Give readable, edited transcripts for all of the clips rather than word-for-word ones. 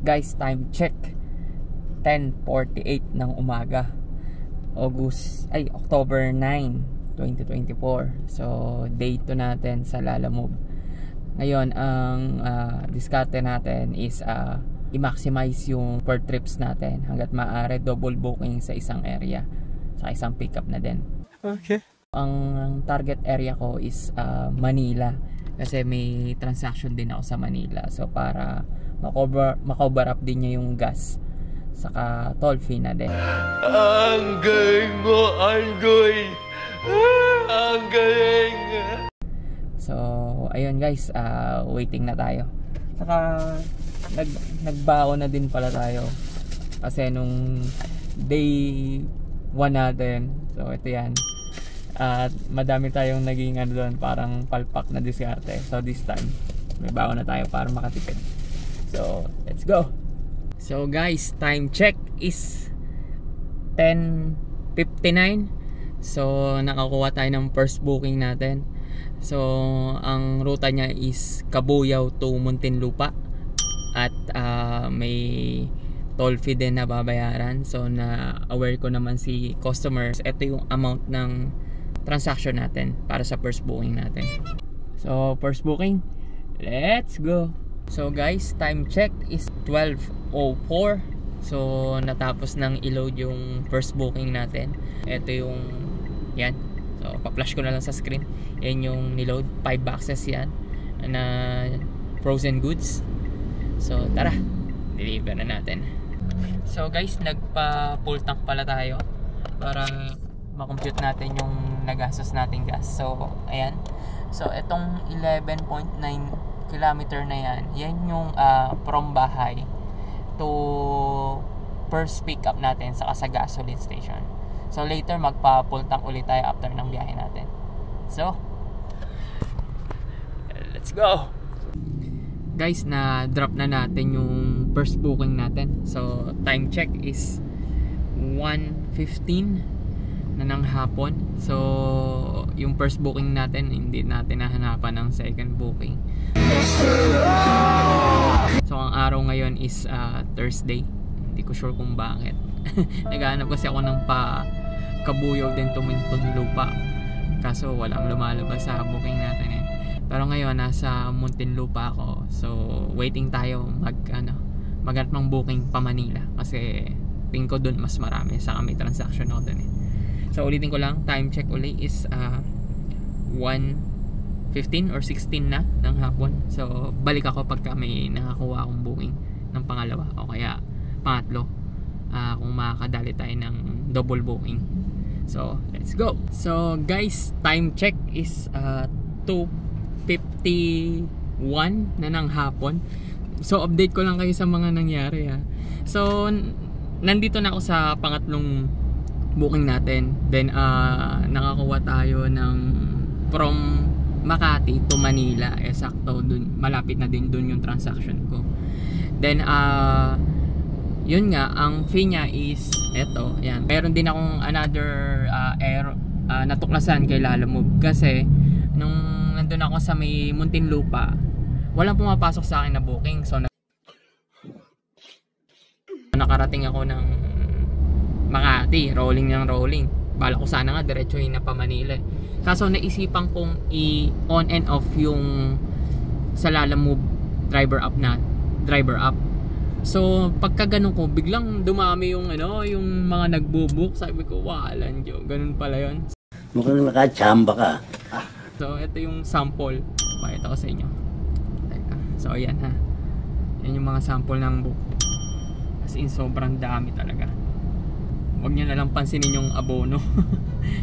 Guys, time check 10:48 ng umaga, October 9, 2024. So day 2 natin sa Lalamove. Ngayon ang diskarte natin is i-maximize yung per trips natin hanggat maaari, double booking sa isang area, sa isang pickup na din. Okay. Ang target area ko is Manila kasi may transaction din ako sa Manila. So para makover up din niya yung gas saka toll fee na din. Ang galing mo, Anggoy! Ang galing! So ayun guys, waiting na tayo. Saka nagbaon na din pala tayo kasi nung day 1 natin. So ito yan. At madami tayong naging doon, parang palpak na diskarte. So this time may baon na tayo para makatipid. So let's go. So guys, time check is 10:59. So nakakuha tayo ng first booking natin. So ang ruta niya is Cabuyao to Muntinlupa. At may toll fee din na babayaran. So na aware ko naman si customers. Ito yung amount ng transaction natin para sa first booking natin. So first booking, let's go. So guys, time check is 12:04. So natapos nang i-load yung first booking natin. Ito yung yan. So pa-flash ko na lang sa screen. Yan yung niload, 5 boxes yan na frozen goods. So tara, deliver na natin. So guys, nagpa-full tank pala tayo para makompute natin yung nagastos nating gas. So ayan. So itong 11.9 kilometer na yan, yan yung from bahay to first pick up natin sa gasoline station. So later magpa-full tank ulit tayo after ng biyahe natin. So let's go. Guys, na drop na natin yung first booking natin. So time check is 1:15 na ng hapon. So yung first booking natin, hindi natin nahanapan ng second booking. So ang araw ngayon is Thursday. Hindi ko sure kung bakit. Naghahanap kasi ako ng Cabuyao din to Muntinlupa, kaso walang lumalabas sa booking natin eh. Pero ngayon nasa Muntinlupa ako. So waiting tayo maghanap ng booking pa Manila kasi tingin ko dun mas marami, saka may transaction ako dun eh. So ulitin ko lang, time check uli is 1:15 or 16 na ng hapon. So balik ako pagka may nakakuha akong booking ng pangalawa o kaya pangatlo, kung makakadali tayo ng double booking. So let's go. So guys, time check is 2:51 na ng hapon. So update ko lang kayo sa mga nangyari ha. So nandito na ako sa pangatlong booking natin. Then nakakuha tayo ng from Makati to Manila. Sakto dun, malapit na din dun yung transaction ko. Then yun nga, ang fee niya is eto, yan. Meron din akong another natuklasan kay Lalamove kasi nung nandun ako sa may Muntinlupa, walang pumapasok sa akin na booking. So nakarating ako ng Makati, rolling ng rolling. Bala ko sana nga diretsuhin na pa Manila. Kaso naisipan kong i-on and off yung sa Lalamove driver app. So pagka ganun ko, biglang dumami yung yung mga nagbo-book. Sabi ko, walan Diyo, ganun pala yun. Mukhang nakachamba ka. So ito yung sample, pakita ko sa inyo. So ayan ha, yan yung mga sample ng book. As in sobrang dami talaga. Huwag nyo na lang pansinin yung abono.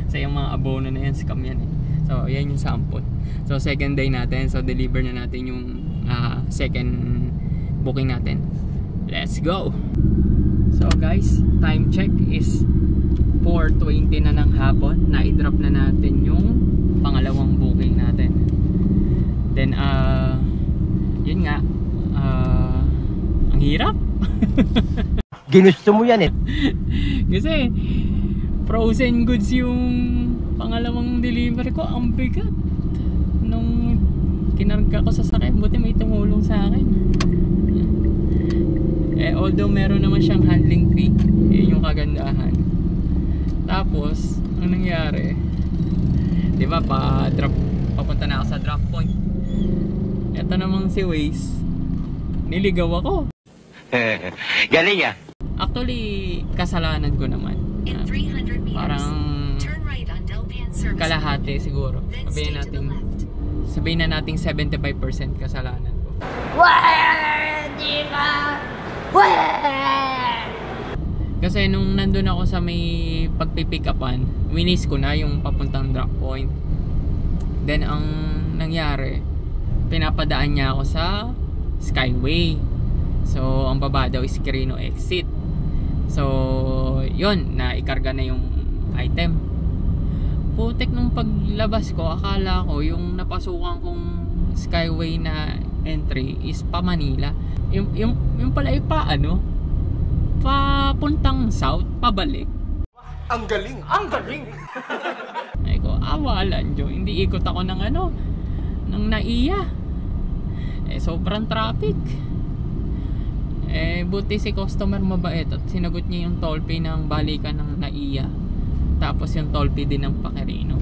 Sa yung mga abono na yan, scam yan eh. So yan yung sample. So second day natin, so deliver na natin yung second booking natin. Let's go. So guys, time check is 4:20 na ng hapon. Na-i-drop na natin yung pangalawang booking natin. Then yun nga, ang hirap. Ginusto mo yan eh. Kasi frozen goods yung pangalawang delivery ko. Ang bigat nung kinarga ko sa sakit. Buti may tumulong sa akin. Although meron naman siyang handling fee, yun yung kagandahan. Tapos ang nangyari, di ba, papunta na ako sa drop point. Ito namang si Waze, niligaw ako. Galing ah. Actually, kasalanan ko naman. In 300 meters, Parang turn right on Delpan Service. kalahati siguro. Then stay to the left. Sabihin na nating 75% kasalanan ko. Kasi nung nandun ako sa may pagpipick upan, winis ko na yung papuntang drop point. Then ang nangyari, pinapadaan niya ako sa Skyway. So ang baba daw is Quirino exit. So yun, naikarga na yung item. Putek, nung paglabas ko, akala ko yung napasukan kong Skyway na entry is pa Manila. Yung pala ay pa ano, papuntang south, pabalik. Ang galing! Ang galing! Ay ko, awalan Jo, hindi ikot ako ng ano, ng NAIA. Sobrang traffic. Buti si customer mabait at sinagot niya yung toll fee ng balikan ng NAIA. Tapos yung toll fee din ng Quirino.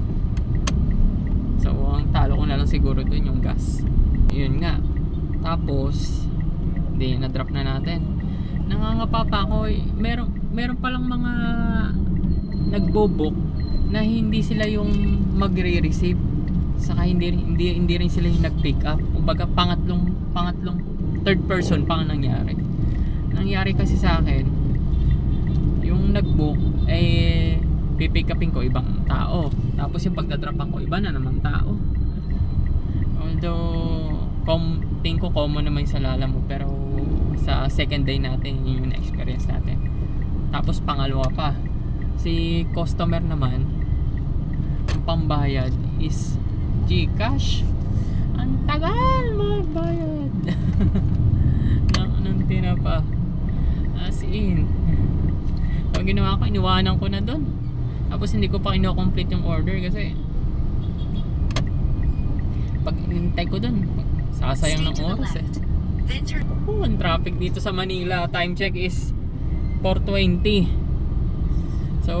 So ang talo ko na lang siguro dun yung gas. Yun nga. Tapos na-drop na natin. Nangangapa pa ako. Meron palang mga nagbo-book na hindi sila yung magre-receive. Saka hindi rin sila yung nag-pick up. Kumbaga pangatlong third person pa ang nangyari kasi sa akin, yung nag-book pipick upin ko ibang tao, tapos yung pagdadropan ko iba na namang tao. Although tingin ko common naman sa lala mo, pero sa second day natin yun yung na-experience natin. Tapos pangalawa pa, si customer naman, ang pambayad is GCash. Ang tagal magbayad. Nang tinapa. As in, pag ginawa ko, iniwanan ko na doon. Tapos hindi ko pa ino-complete yung order kasi pag inintay ko doon, sasayang ng oras eh. Ang traffic dito sa Manila, time check is 4:20. So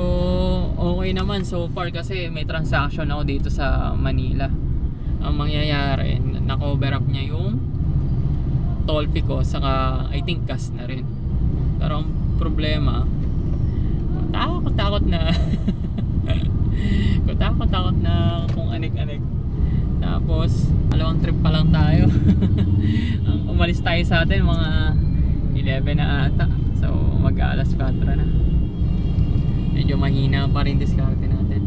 okay naman so far kasi may transaction ako dito sa Manila. Ang mangyayari, na-cover up niya yung toll fee ko, saka I think gas na rin. Pero ang problema, takot na takot na kung anik-anik. Tapos dalawang trip pa lang tayo. Umalis tayo sa atin mga 11 na ata. So mag-alas 4 na. Medyo mahina pa rin diskarte natin,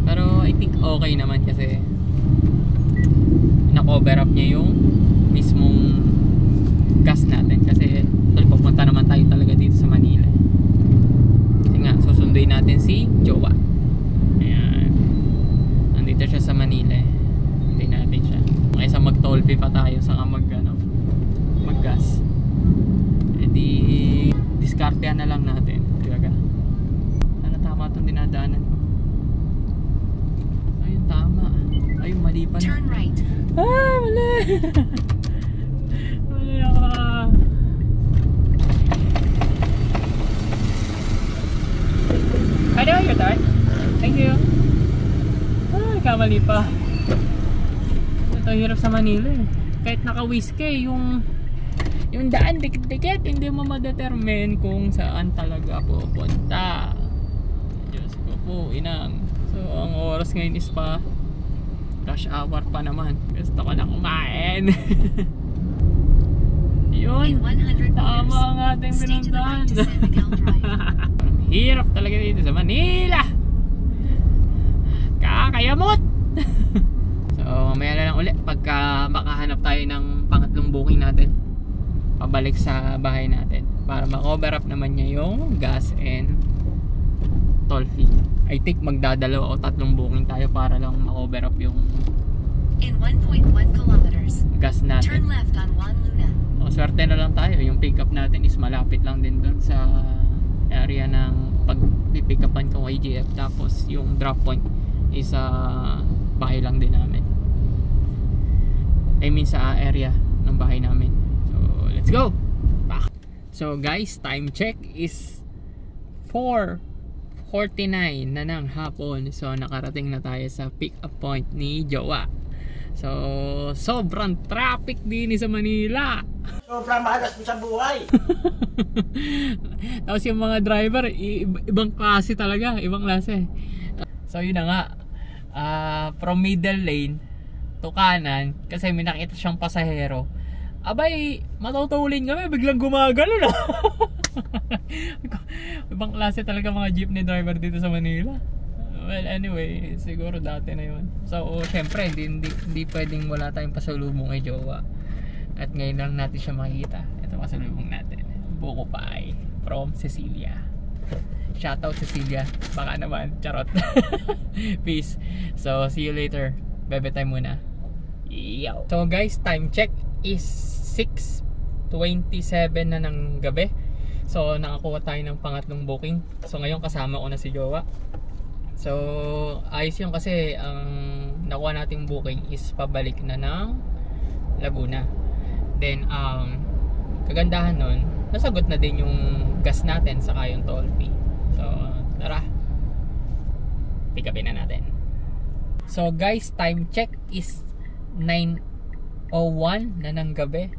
pero I think okay naman kasi na-cover up niya yung mismong gas natin. Kasi papunta naman tayo talaga dito sa Manila. Kasi nga susunduin natin si Jowa. Ayan, nandito siya sa Manila eh. Hindi natin siya kaysa mag-toll fee pa tayo saka mag-gas. Di diskartehan na lang natin. Diba? Sana tama itong dinadaanan ko. Ayun, tama. Ayun, mali pa na. Turn right. Mali. Mali ako. I know you're done. Thank you. Kamali pa. Ito hirap sa Manila eh. Kahit naka-whiskey, yung daan dikit-dikit, hindi mo ma-determine kung saan talaga pupunta. Diyos ko po, inang. So ang oras ngayon is pa rush hour pa naman. Gusto ko na kumain. Yun, tama ang ating pinuntahan. Hirap talaga dito sa Manila. Kakayamot. So mamaya na lang ulit pagka makahanap tayo ng pangatlong booking natin, pabalik sa bahay natin para ma-cover up naman niya yung gas and toll fee. I think magdadalawa o tatlong booking tayo para lang ma-cover up yung In 1.1 kilometers, gas natin. turn left on Juan Luna. O swerte na lang tayo, yung pick up natin is malapit lang din doon sa area ng pag-pick upan ko YGF. Tapos yung drop point is bahay lang din namin. I mean sa area ng bahay namin. So let's go! So guys, time check is 4:49 na ng hapon. So nakarating na tayo sa pick up point ni Jowa. So sobrang traffic din sa Manila. Sobrang mahalas mo sa buhay. Tapos yung mga driver, ibang klase talaga, ibang klase. So yun na nga, from middle lane to kanan, kasi may nakita siyang pasahero. Abay, matutulin kami, biglang gumagano na. Ibang klase talaga mga jeepney driver dito sa Manila. Well, anyway, siguro dati na yun. So, syempre, hindi pwedeng wala tayong pasalubong kay Jowa. At ngayon lang natin siya makikita. Ito pasalubong natin. Buko Pie from Cecilia. Shoutout Cecilia. Baka naman, charot. Peace. So, see you later. Bebe time muna. Yo. So guys, time check is 6:27 na ng gabi. So nakakuha tayo ng pangatlong booking. So ngayon kasama ko na si Jowa. So ayos yun kasi ang nakuha nating booking is pabalik na ng Laguna. Then kagandahan nun, nasagot na din yung gas natin saka yung toll fee. So tara, pick upin na natin. So guys, time check is 9:01 na ng gabi.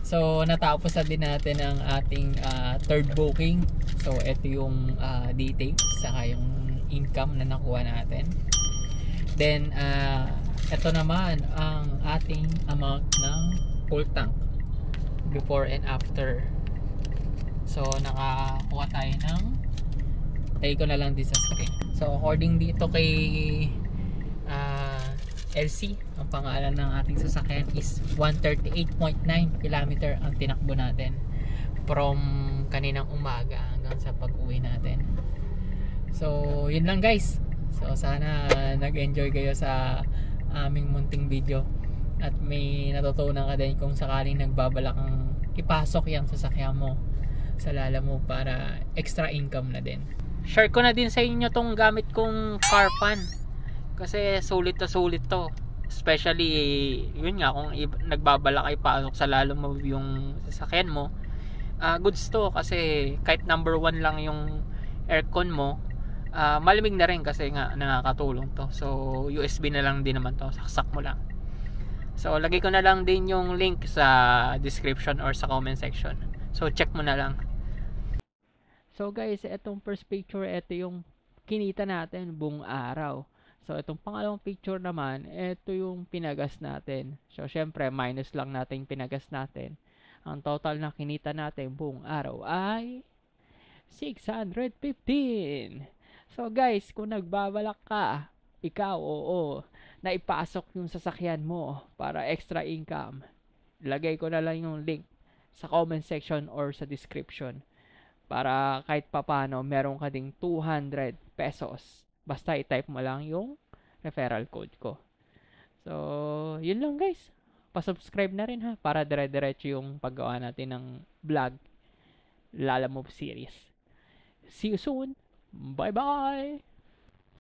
So natapos na din natin ang ating third booking. So ito yung details saka yung income na nakuha natin. Then ito naman ang ating amount ng full tank before and after. So nakakuha tayo ng, tayo ko na lang din sa screen. So according dito kay LC, ang pangalan ng ating sasakyan is 138.9 km ang tinakbo natin from kaninang umaga hanggang sa pag-uwi natin. So yun lang guys. So sana nag-enjoy kayo sa aming munting video at may natutunan ka din kung sakaling nagbabalak ang ipasok yung sasakyan mo sa Lala mo para extra income na din. Share ko na din sa inyo tong gamit kong car fan kasi sulit to, especially yun nga kung nagbabalak ay pasok sa Lala mo yung sasakyan mo. Goods to kasi kahit number 1 lang yung aircon mo, malamig na rin kasi nga nakakatulong to. So USB na lang din naman to, saksak mo lang. So lagay ko na lang din yung link sa description or sa comment section, so check mo na lang. So guys, etong first picture, ito yung kinita natin buong araw. So itong pangalawang picture naman, ito yung pinagas natin. So syempre minus lang natin pinagas natin. Ang total na kinita natin buong araw ay 615. So guys, kung nagbabalak ka, ikaw na ipasok yung sasakyan mo para extra income, lagay ko na lang yung link sa comment section or sa description para kahit papano meron ka ding 200 pesos basta i-type mo lang yung referral code ko. So yun lang guys, pa-subscribe na rin ha para dire-diretso yung paggawa natin ng vlog Lala Move series. See you soon. Bye bye.